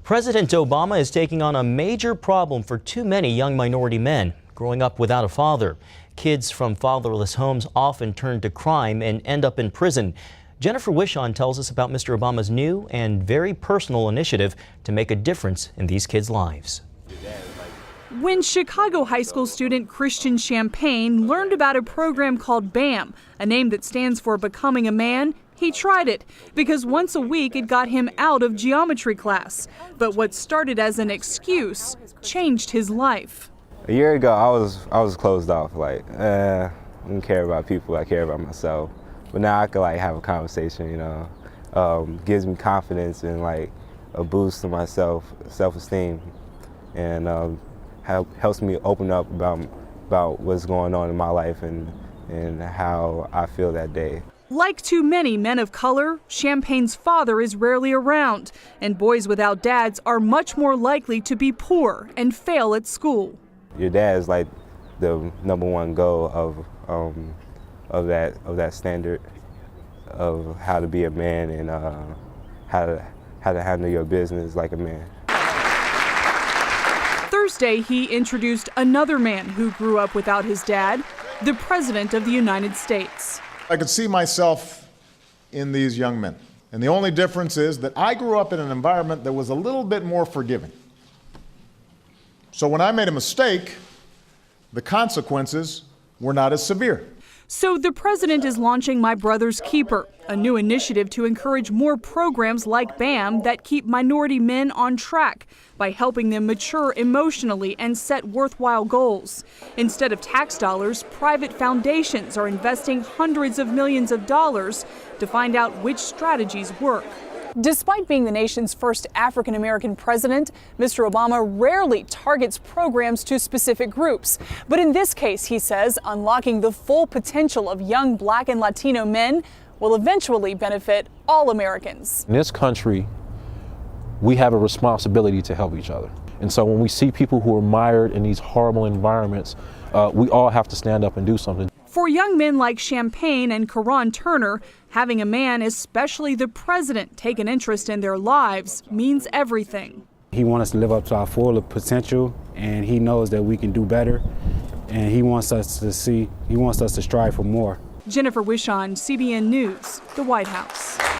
President Obama is taking on a major problem for too many young minority men growing up without a father. Kids from fatherless homes often turn to crime and end up in prison. Jennifer Wishon tells us about Mr. Obama's new and very personal initiative to make a difference in these kids' lives. When Chicago high school student Christian Champagne learned about a program called BAM, a name that stands for Becoming a Man, he tried it because once a week it got him out of geometry class. But what started as an excuse changed his life. A year ago, I was closed off. I don't care about people. I care about myself. But now I can have a conversation. Gives me confidence and a boost to my self-esteem, and helps me open up about what's going on in my life and how I feel that day. Like too many men of color, Champagne's father is rarely around, and boys without dads are much more likely to be poor and fail at school. Your dad is the #1 goal of that standard of how to be a man and how to handle your business like a man. Thursday, he introduced another man who grew up without his dad, the President of the United States. I could see myself in these young men. And the only difference is that I grew up in an environment that was a little bit more forgiving. So when I made a mistake, the consequences were not as severe. So the president is launching My Brother's Keeper, a new initiative to encourage more programs like BAM that keep minority men on track by helping them mature emotionally and set worthwhile goals. Instead of tax dollars, private foundations are investing hundreds of millions of dollars to find out which strategies work. Despite being the nation's first African-American president, Mr. Obama rarely targets programs to specific groups. But in this case, he says, unlocking the full potential of young Black and Latino men will eventually benefit all Americans. In this country, we have a responsibility to help each other. And so when we see people who are mired in these horrible environments, we all have to stand up and do something. For young men like Champagne and Karan Turner, having a man, especially the president, take an interest in their lives means everything. He wants us to live up to our full potential, and he knows that we can do better, and he wants us to strive for more. Jennifer Wishon, CBN News, the White House.